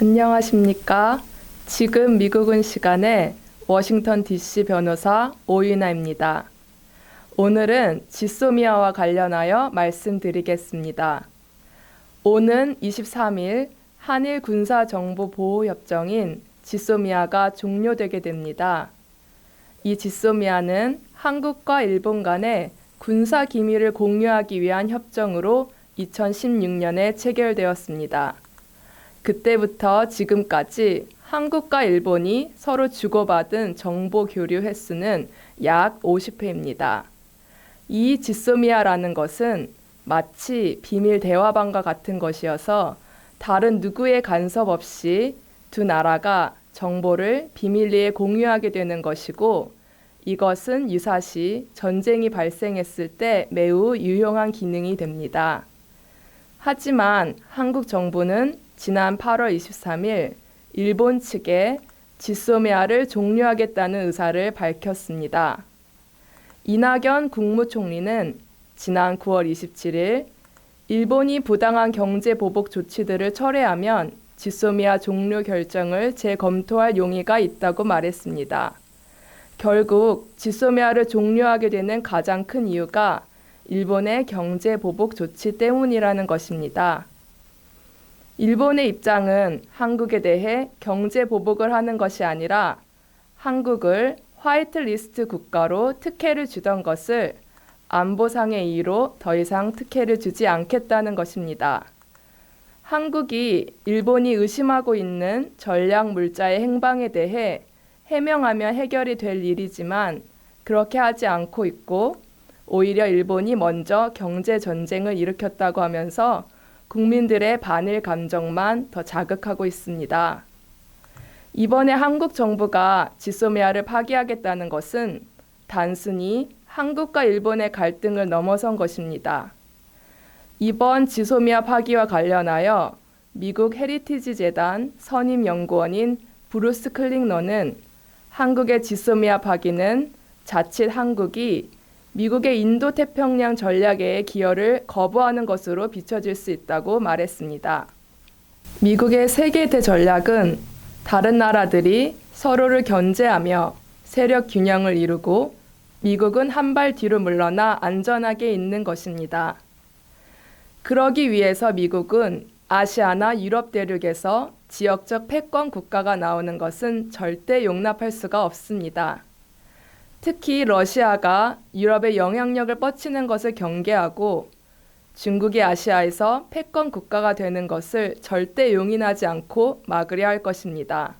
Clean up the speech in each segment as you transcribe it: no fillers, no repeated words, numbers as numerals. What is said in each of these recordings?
안녕하십니까? 지금 미국은 시간에 워싱턴 DC 변호사 오윤아입니다. 오늘은 지소미아와 관련하여 말씀드리겠습니다. 오는 23일 한일 군사정보보호협정인 지소미아가 종료되게 됩니다. 이 지소미아는 한국과 일본 간의 군사 기밀을 공유하기 위한 협정으로 2016년에 체결되었습니다. 그때부터 지금까지 한국과 일본이 서로 주고받은 정보 교류 횟수는 약 50회입니다. 이 지소미아라는 것은 마치 비밀 대화방과 같은 것이어서 다른 누구의 간섭 없이 두 나라가 정보를 비밀리에 공유하게 되는 것이고, 이것은 유사시 전쟁이 발생했을 때 매우 유용한 기능이 됩니다. 하지만 한국 정부는 지난 8월 23일 일본 측에 지소미아를 종료하겠다는 의사를 밝혔습니다. 이낙연 국무총리는 지난 9월 27일 일본이 부당한 경제 보복 조치들을 철회하면 지소미아 종료 결정을 재검토할 용의가 있다고 말했습니다. 결국 지소미아를 종료하게 되는 가장 큰 이유가 일본의 경제 보복 조치 때문이라는 것입니다. 일본의 입장은 한국에 대해 경제 보복을 하는 것이 아니라 한국을 화이트리스트 국가로 특혜를 주던 것을 안보상의 이유로 더 이상 특혜를 주지 않겠다는 것입니다. 한국이 일본이 의심하고 있는 전략 물자의 행방에 대해 해명하면 해결이 될 일이지만 그렇게 하지 않고 있고, 오히려 일본이 먼저 경제 전쟁을 일으켰다고 하면서 국민들의 반일 감정만 더 자극하고 있습니다. 이번에 한국 정부가 지소미아를 파기하겠다는 것은 단순히 한국과 일본의 갈등을 넘어선 것입니다. 이번 지소미아 파기와 관련하여 미국 헤리티지 재단 선임 연구원인 브루스 클링너는 한국의 지소미아 파기는 자칫 한국이 미국의 인도태평양 전략의 기여를 거부하는 것으로 비춰질 수 있다고 말했습니다. 미국의 세계대 전략은 다른 나라들이 서로를 견제하며 세력 균형을 이루고 미국은 한 발 뒤로 물러나 안전하게 있는 것입니다. 그러기 위해서 미국은 아시아나 유럽 대륙에서 지역적 패권 국가가 나오는 것은 절대 용납할 수가 없습니다. 특히 러시아가 유럽에 영향력을 뻗치는 것을 경계하고 중국이 아시아에서 패권 국가가 되는 것을 절대 용인하지 않고 막으려 할 것입니다.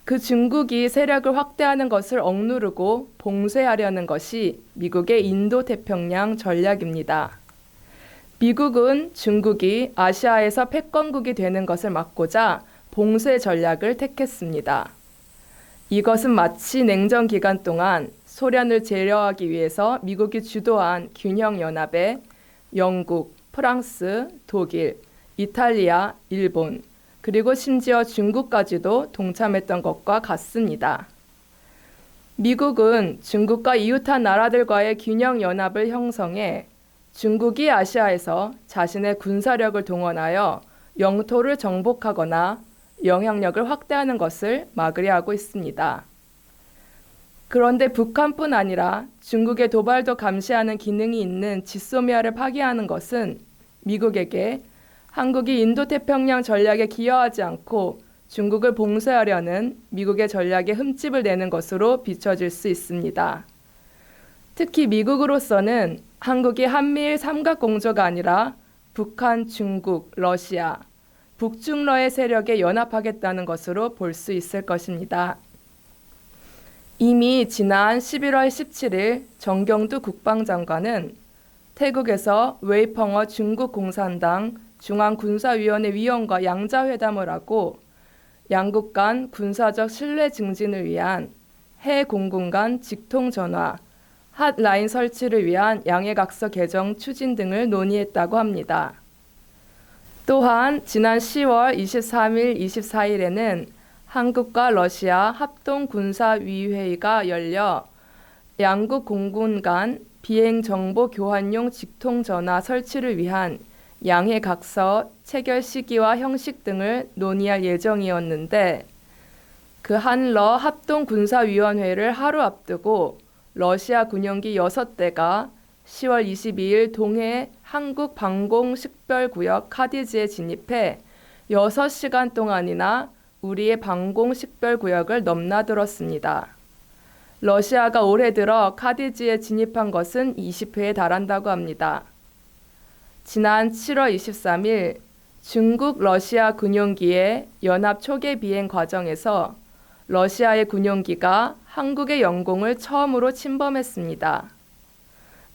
그 중국이 세력을 확대하는 것을 억누르고 봉쇄하려는 것이 미국의 인도태평양 전략입니다. 미국은 중국이 아시아에서 패권국이 되는 것을 막고자 봉쇄 전략을 택했습니다. 이것은 마치 냉전 기간 동안 소련을 제어하기 위해서 미국이 주도한 균형연합에 영국, 프랑스, 독일, 이탈리아, 일본, 그리고 심지어 중국까지도 동참했던 것과 같습니다. 미국은 중국과 이웃한 나라들과의 균형연합을 형성해 중국이 아시아에서 자신의 군사력을 동원하여 영토를 정복하거나 영향력을 확대하는 것을 막으려 하고 있습니다. 그런데 북한뿐 아니라 중국의 도발도 감시하는 기능이 있는 지소미아를 파기하는 것은 미국에게 한국이 인도태평양 전략에 기여하지 않고 중국을 봉쇄하려는 미국의 전략에 흠집을 내는 것으로 비춰질 수 있습니다. 특히 미국으로서는 한국이 한미일 삼각공조가 아니라 북한, 중국, 러시아, 북중러의 세력에 연합하겠다는 것으로 볼 수 있을 것입니다. 이미 지난 11월 17일 정경두 국방장관은 태국에서 웨이펑어 중국 공산당 중앙군사위원회 위원과 양자회담을 하고 양국 간 군사적 신뢰 증진을 위한 해 공군 간 직통전화, 핫라인 설치를 위한 양해각서 개정 추진 등을 논의했다고 합니다. 또한 지난 10월 23일, 24일에는 한국과 러시아 합동군사위회의가 열려 양국 공군 간 비행정보 교환용 직통전화 설치를 위한 양해 각서, 체결 시기와 형식 등을 논의할 예정이었는데 그 한러 합동군사위원회를 하루 앞두고 러시아 군용기 6대가 10월 22일 동해 한국 방공식별구역 카디즈에 진입해 6시간 동안이나 우리의 방공식별구역을 넘나들었습니다. 러시아가 올해 들어 카디즈에 진입한 것은 20회에 달한다고 합니다. 지난 7월 23일 중국 러시아 군용기의 연합 초계 비행 과정에서 러시아의 군용기가 한국의 영공을 처음으로 침범했습니다.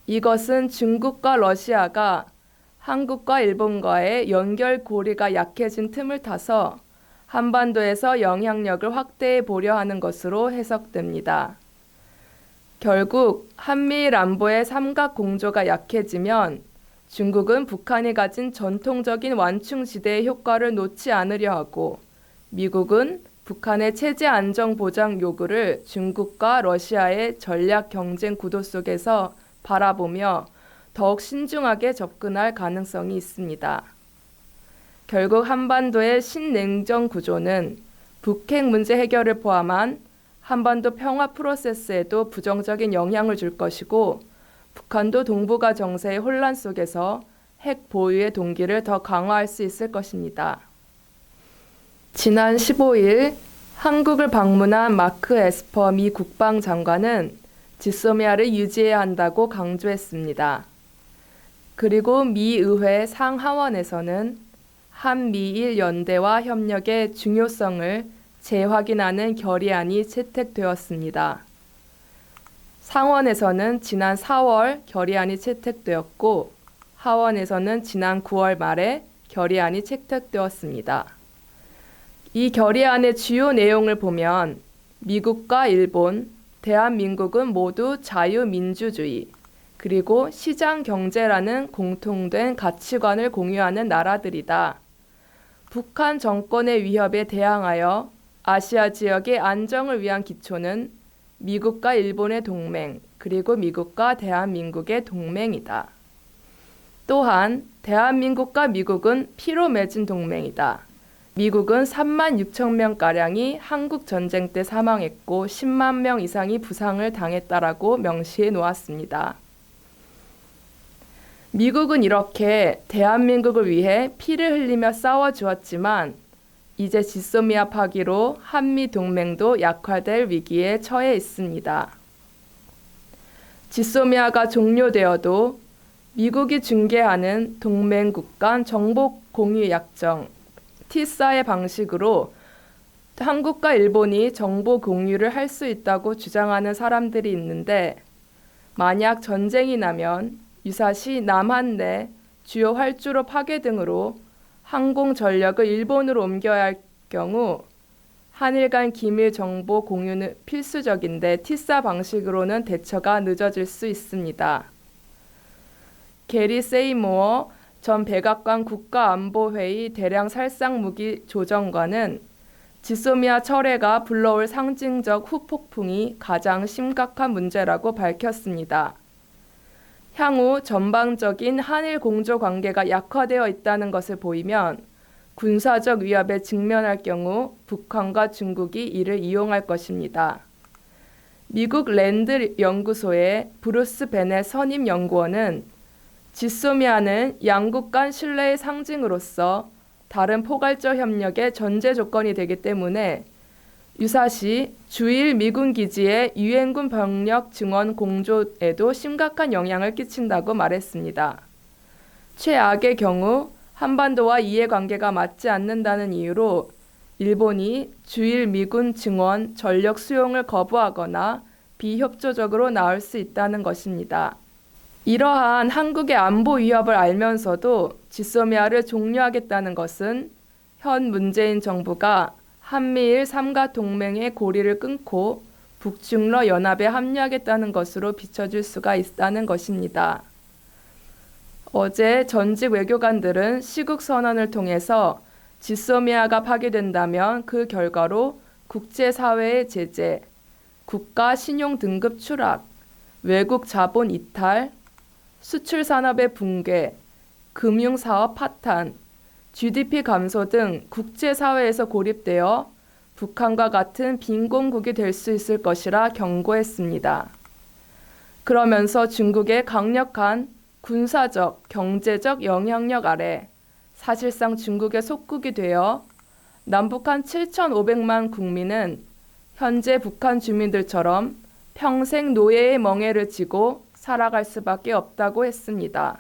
이것은 중국과 러시아가 한국과 일본과의 연결 고리가 약해진 틈을 타서 한반도에서 영향력을 확대해 보려 하는 것으로 해석됩니다. 결국 한미일 안보의 삼각 공조가 약해지면 중국은 북한이 가진 전통적인 완충지대의 효과를 놓지 않으려 하고 미국은 북한의 체제 안정 보장 요구를 중국과 러시아의 전략 경쟁 구도 속에서 바라보며 더욱 신중하게 접근할 가능성이 있습니다. 결국 한반도의 신냉전 구조는 북핵 문제 해결을 포함한 한반도 평화 프로세스에도 부정적인 영향을 줄 것이고 북한도 동북아 정세의 혼란 속에서 핵 보유의 동기를 더 강화할 수 있을 것입니다. 지난 15일 한국을 방문한 마크 에스퍼 미 국방장관은 지소미아를 유지해야 한다고 강조했습니다. 그리고 미 의회 상하원에서는 한미일 연대와 협력의 중요성을 재확인하는 결의안이 채택되었습니다. 상원에서는 지난 4월 결의안이 채택되었고 하원에서는 지난 9월 말에 결의안이 채택되었습니다. 이 결의안의 주요 내용을 보면 미국과 일본, 대한민국은 모두 자유민주주의, 그리고 시장 경제라는 공통된 가치관을 공유하는 나라들이다. 북한 정권의 위협에 대항하여 아시아 지역의 안정을 위한 기초는 미국과 일본의 동맹, 그리고 미국과 대한민국의 동맹이다. 또한 대한민국과 미국은 피로 맺은 동맹이다. 미국은 3만 6천 명가량이 한국 전쟁 때 사망했고 10만 명 이상이 부상을 당했다라고 명시해 놓았습니다. 미국은 이렇게 대한민국을 위해 피를 흘리며 싸워주었지만 이제 지소미아 파기로 한미 동맹도 약화될 위기에 처해 있습니다. 지소미아가 종료되어도 미국이 중개하는 동맹국 간 정보 공유 약정 티사의 방식으로 한국과 일본이 정보 공유를 할 수 있다고 주장하는 사람들이 있는데 만약 전쟁이 나면 유사시 남한 내 주요 활주로 파괴 등으로 항공 전력을 일본으로 옮겨야 할 경우 한일 간 기밀 정보 공유는 필수적인데 티사 방식으로는 대처가 늦어질 수 있습니다. 게리 세이모어 전 백악관 국가안보회의 대량 살상 무기 조정관은 지소미아 철회가 불러올 상징적 후폭풍이 가장 심각한 문제라고 밝혔습니다. 향후 전방적인 한일 공조 관계가 약화되어 있다는 것을 보이면 군사적 위협에 직면할 경우 북한과 중국이 이를 이용할 것입니다. 미국 랜드 연구소의 브루스 베넷 선임 연구원은 지소미아는 양국 간 신뢰의 상징으로서 다른 포괄적 협력의 전제 조건이 되기 때문에 유사시 주일 미군 기지의 유엔군 병력 증원 공조에도 심각한 영향을 끼친다고 말했습니다. 최악의 경우 한반도와 이해관계가 맞지 않는다는 이유로 일본이 주일 미군 증원 전력 수용을 거부하거나 비협조적으로 나올 수 있다는 것입니다. 이러한 한국의 안보 위협을 알면서도 지소미아를 종료하겠다는 것은 현 문재인 정부가 한미일 삼가 동맹의 고리를 끊고 북중러 연합에 합류하겠다는 것으로 비춰질 수가 있다는 것입니다. 어제 전직 외교관들은 시국 선언을 통해서 지소미아가 파기된다면 그 결과로 국제사회의 제재, 국가 신용 등급 추락, 외국 자본 이탈, 수출 산업의 붕괴, 금융사업 파탄, GDP 감소 등 국제사회에서 고립되어 북한과 같은 빈곤국이 될 수 있을 것이라 경고했습니다. 그러면서 중국의 강력한 군사적, 경제적 영향력 아래 사실상 중국의 속국이 되어 남북한 7,500만 국민은 현재 북한 주민들처럼 평생 노예의 멍에를 지고 살아갈 수밖에 없다고 했습니다.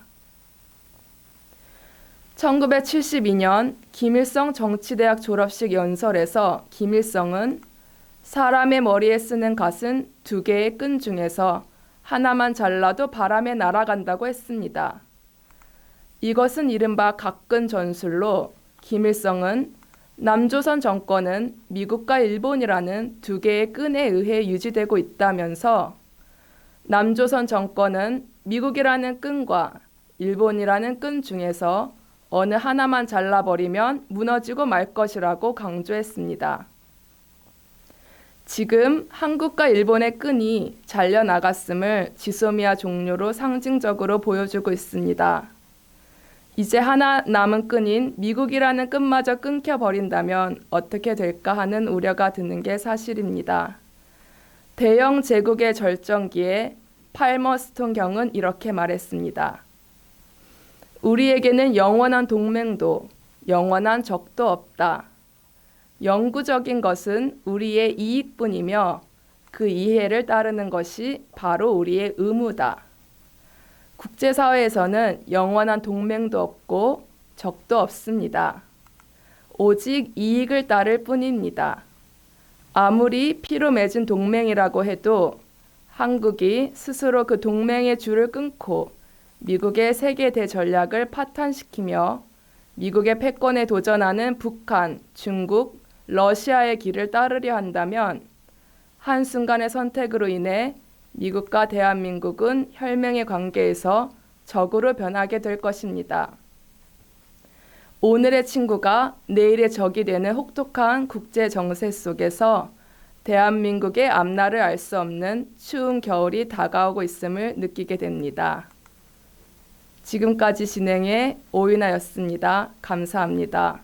1972년 김일성 정치대학 졸업식 연설에서 김일성은 사람의 머리에 쓰는 갓은 2개의 끈 중에서 하나만 잘라도 바람에 날아간다고 했습니다. 이것은 이른바 각근 전술로 김일성은 남조선 정권은 미국과 일본이라는 2개의 끈에 의해 유지되고 있다면서 남조선 정권은 미국이라는 끈과 일본이라는 끈 중에서 어느 하나만 잘라버리면 무너지고 말 것이라고 강조했습니다. 지금 한국과 일본의 끈이 잘려나갔음을 지소미아 종료로 상징적으로 보여주고 있습니다. 이제 하나 남은 끈인 미국이라는 끈마저 끊겨버린다면 어떻게 될까 하는 우려가 드는 게 사실입니다. 대영 제국의 절정기에 팔머스톤 경은 이렇게 말했습니다. 우리에게는 영원한 동맹도 영원한 적도 없다. 영구적인 것은 우리의 이익뿐이며 그 이해를 따르는 것이 바로 우리의 의무다. 국제사회에서는 영원한 동맹도 없고 적도 없습니다. 오직 이익을 따를 뿐입니다. 아무리 피로 맺은 동맹이라고 해도 한국이 스스로 그 동맹의 줄을 끊고 미국의 세계 대전략을 파탄시키며 미국의 패권에 도전하는 북한, 중국, 러시아의 길을 따르려 한다면 한순간의 선택으로 인해 미국과 대한민국은 혈맹의 관계에서 적으로 변하게 될 것입니다. 오늘의 친구가 내일의 적이 되는 혹독한 국제 정세 속에서 대한민국의 앞날을 알 수 없는 추운 겨울이 다가오고 있음을 느끼게 됩니다. 지금까지 진행해 오윤아였습니다. 감사합니다.